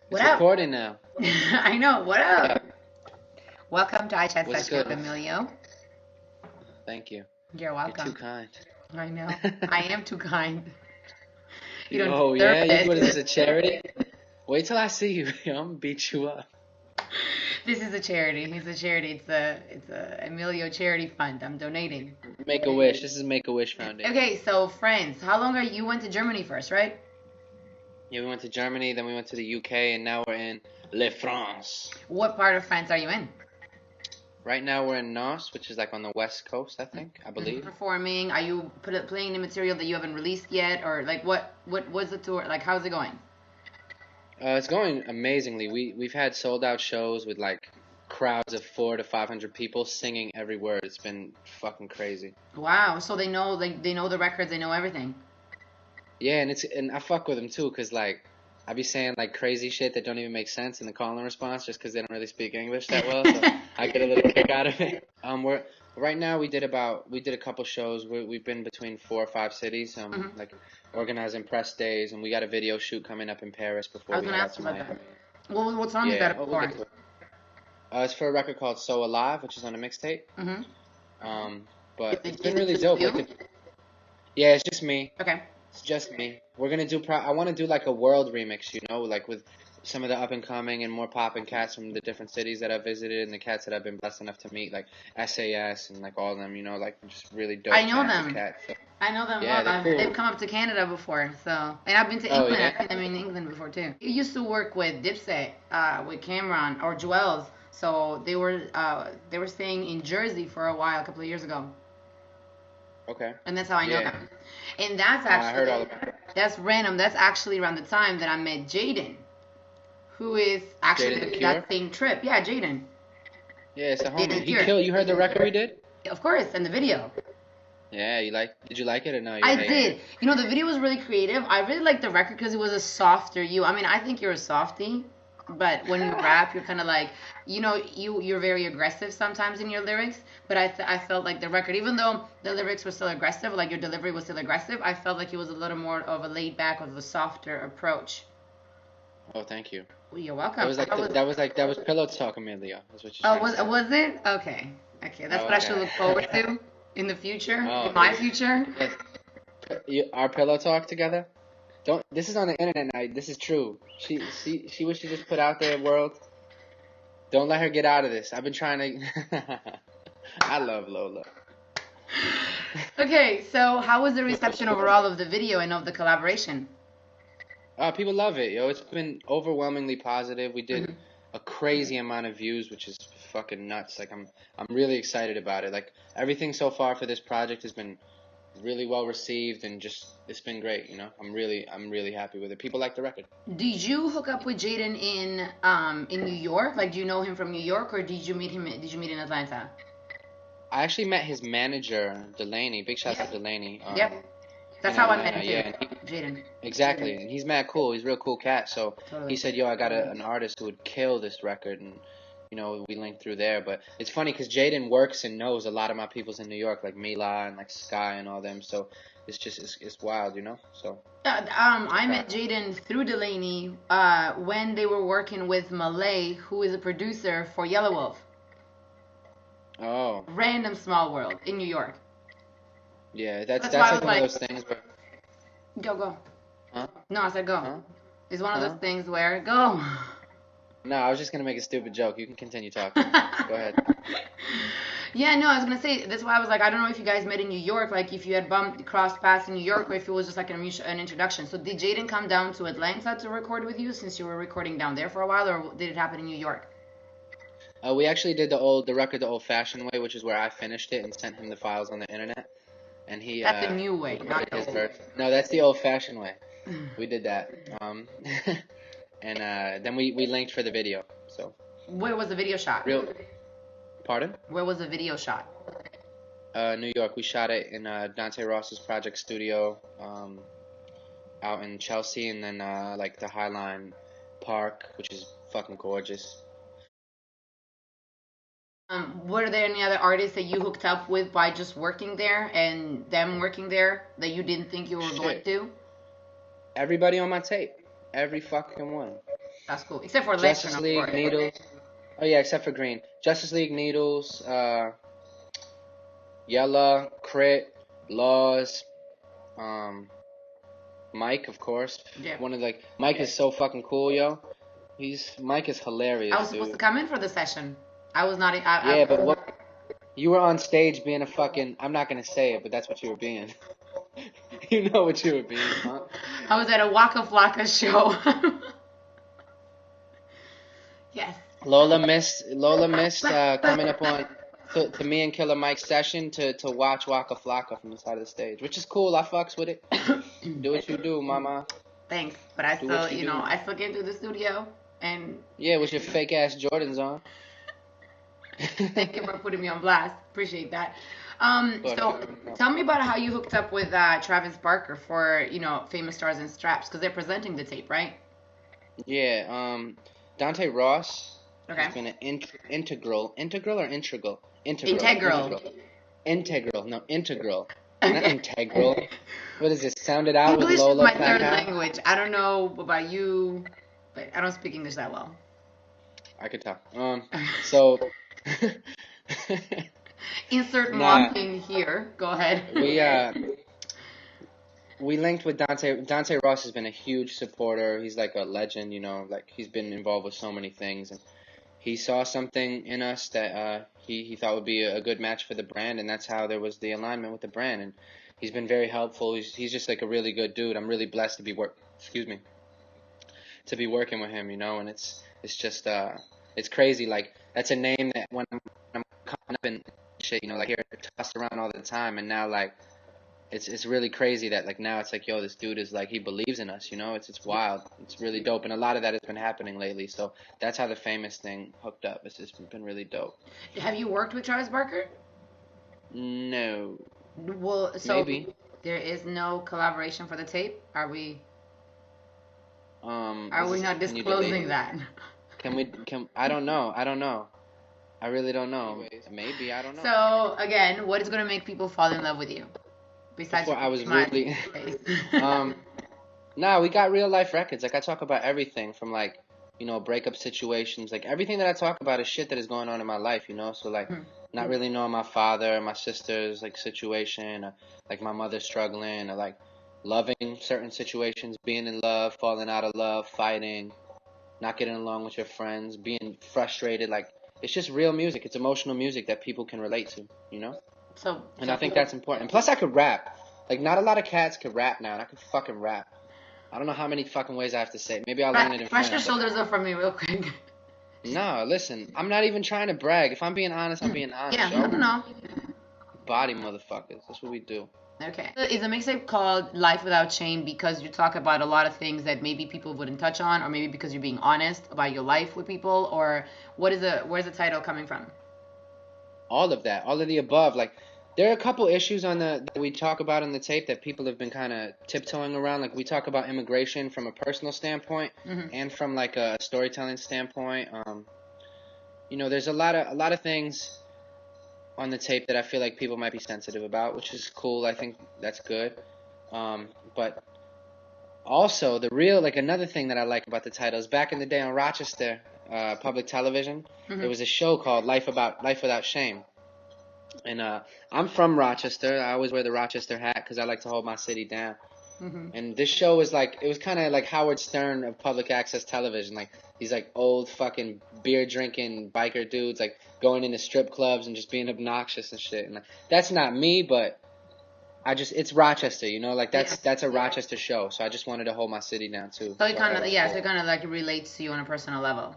What It's up? recording now. I know. What Yeah. up? Welcome to What's iChatSessions, good? Emilio. Thank you. You're You're too welcome. kind. I know. I am too kind. You don't Oh deserve yeah, what is this, it. a charity? Wait till I see you. I'm gonna beat you up. This is a charity. It's a charity. It's a Emilio charity fund. I'm donating. Make a wish. This is Make a Wish Foundation. Okay, so friends, how long are you went to Germany first, right? Yeah, we went to Germany, then we went to the UK, and now we're in Le France. What part of France are you in? Right now we're in Nice, which is like on the west coast, I think, I believe. Performing? Are you playing the material that you haven't released yet, or like what was the tour like? How's it going? It's going amazingly. We've had sold out shows with like crowds of 400 to 500 people singing every word. It's been fucking crazy. Wow. So they know the records, they know everything. Yeah, and I fuck with them too, cause like I be saying like crazy shit that don't even make sense in the call and response, just cause they don't really speak English that well. So I get a little kick out of it. We're right now we did a couple shows. We've been between 4 or 5 cities. Like organizing press days, and we got a video shoot coming up in Paris I before was we gonna head out ask to about Miami. that. What song is Yeah, that we'll for? get to it. It's for a record called So Alive, which is on a mixtape. Mm-hmm. But Is it's been it really just dope. you? Yeah, it's just me. Okay. It's just me. We're gonna do. I want to do like a world remix, you know, like with some of the up and coming and more poppin' cats from the different cities that I've visited and the cats that I've been blessed enough to meet, like SAS and like all of them, you know, like just really dope, I know massive them. cats. So, I know them yeah, well. they're cool. They've come up to Canada before, so and I've been to Oh England. yeah. I've seen them in England before too. You used to work with Dipset, with Cameron or J.U.S.T.I.C.E. So they were staying in Jersey for a while, a couple of years ago, Okay. and that's how I know Yeah. them. And that's No, I heard all actually about it. that's random. That's actually around the time that I met Jaden, who is actually Jaden the Cure? that same trip. Yeah, Jaden. Yeah, it's a Jaden homie. He Cure. killed. You heard the record we did? Of course, and the video. Yeah. Did you like it or no? You I hated did. it? You know, the video was really creative. I really liked the record because it was a softer you. I mean, I think you're a softie, but when you rap, you're kind of like, you know, you're very aggressive sometimes in your lyrics. But I felt like the record, even though the lyrics were still aggressive, like your delivery was still aggressive, I felt like it was a little more of a laid back, of a softer approach. Oh, thank you. Well, you're welcome. That was like that was pillow talk, Emilio. That's what you're Oh, trying to say. was it? Okay. Okay, that's Oh, what I should okay. look forward to in the future, Oh, in my future. yes. Our pillow talk together. Don't. This is on the internet now. This is true. She what she just put out there, world. Don't let her get out of this. I've been trying to. I love Lola. Okay, so how was the reception overall of the video and of the collaboration? People love it, yo. It's been overwhelmingly positive. We did a crazy amount of views, which is fucking nuts. Like I'm really excited about it. Like everything so far for this project has been really well received, and just it's been great. You know, I'm really happy with it. People like the record. Did you hook up with Jaden in New York? Like, do you know him from New York, or did you meet in Atlanta? I actually met his manager, Delaney. Big shout out to Delaney. Yep. That's in how I met Atlanta, him too. yeah, Jaden. Exactly, and he's mad cool. He's a real cool cat. So Totally. he said, "Yo, I got an artist who would kill this record," and you know, we linked through there. But it's funny because Jaden works and knows a lot of my peoples in New York, like Mila and like Sky and all them. So it's wild, you know. So I met Jaden through Delaney when they were working with Malay, who is a producer for Yelawolf. Oh. Random small world in New York. Yeah, that's why I like was one of like, those things where. Go. Huh? No, I said go. Huh? It's one of those things where go. No, I was just gonna make a stupid joke. You can continue talking. Go ahead. Yeah, no, I was gonna say that's why I was like, I don't know if you guys met in New York, like if you had crossed paths in New York, or if it was just like an introduction. So did Jaden come down to Atlanta to record with you since you were recording down there for a while, or did it happen in New York? We actually did the record the old-fashioned way, which is where I finished it and sent him the files on the internet, and he. That's the new way, not the his old. version. No, that's the old-fashioned way. We did that. And then we linked for the video. So. Where was the video shot? Pardon? Where was the video shot? New York. We shot it in Dante Ross's project studio, out in Chelsea, and then like the Highline Park, which is fucking gorgeous. Were there any other artists that you hooked up with by just working there and them working there that you didn't think you were going to? Everybody on my tape. Every fucking one. That's cool. Except for election, Justice of League, course. Needlz. Oh yeah, except for green. Justice League, Needlz, Yella, K.R.I.T, Laws, Mike, of course. Yeah. Mike is so fucking cool, yo. Mike is I hilarious, was supposed to dude. come in for the session. I was not. Yeah, but you were on stage being a fucking. I'm not gonna say it, but that's what you were being. You know what you were being, huh? I was at a Waka Flocka show. Yes. Lola missed coming up on to me and Killer Mike's session to watch Waka Flocka from the side of the stage, which is cool. I fucks with it. Do what you do, mama. Thanks, but I Do still, what you do. I still came to the studio, and Yeah, with your fake ass Jordans on. thank you for putting me on blast. Appreciate that. But, So tell me about how you hooked up with Travis Barker for, Famous Stars and Straps, because they're presenting the tape, right? yeah, Dante Ross Okay. has been an integral, no, integral, not Okay. integral. What is this? Sound it out English with is Lola my third Placa? language. I don't know about you, but I don't speak English that well. I could talk. So. Insert Nah. mom thing here. Go ahead. We linked with Dante. Dante Ross has been a huge supporter. He's like a legend, like he's been involved with so many things, and he saw something in us that he thought would be a good match for the brand, and that's how there was the alignment with the brand. And he's been very helpful. He's just like a really good dude. I'm really blessed to be working with him, and it's just it's crazy. Like that's a name that when I'm coming up and shit, like hear it tossed around all the time, and now like it's really crazy that like now it's like, yo, this dude is like, he believes in us, it's wild. It's really dope, and a lot of that has been happening lately. So that's how the Famous thing hooked up. It's just been really dope. Have you worked with Travis Barker? No. Well, so Maybe. there is no collaboration for the tape. Are we not Can you delete disclosing it? that? I don't know. I really don't know. Maybe, I don't know. So again, what is gonna make people fall in love with you? Besides Before I was smile really face. Nah, we got real life records. Like I talk about everything from like, breakup situations. Like everything that I talk about is shit that is going on in my life, So like not really knowing my father, my sister's like situation, or like my mother struggling, or like loving certain situations, being in love, falling out of love, fighting, not getting along with your friends, being frustrated. Like it's just real music. It's emotional music that people can relate to, And I think that's important. And plus I could rap. Like not a lot of cats could rap now, and I could fucking rap. I don't know how many fucking ways I have to say it. Maybe I'll learn it in Brush French. your shoulders up from me real quick. No, listen. I'm not even trying to brag. If I'm being honest, I'm being honest. Yeah, yo. no. Body motherfuckers. That's what we do. Okay. Is a mixtape called Life Without Shame because you talk about a lot of things that maybe people wouldn't touch on, or maybe because you're being honest about your life with people, or where's the title coming from? All of that. All of the above. Like, there are a couple issues that we talk about in the tape that people have been kind of tiptoeing around. Like, we talk about immigration from a personal standpoint and from, like, a storytelling standpoint. There's a lot of things on the tape that I feel like people might be sensitive about, which is cool. I think that's good. But also another thing that I like about the title is back in the day on Rochester public television, there was a show called Life Without Shame. And I'm from Rochester. I always wear the Rochester hat because I like to hold my city down. And this show was like, it was kind of like Howard Stern of public access television. Like these like old fucking beer drinking biker dudes like going into strip clubs and just being obnoxious and shit. And like, that's not me, but it's Rochester, like that's a Rochester show. So I just wanted to hold my city down too. So it kind of like relates to you on a personal level.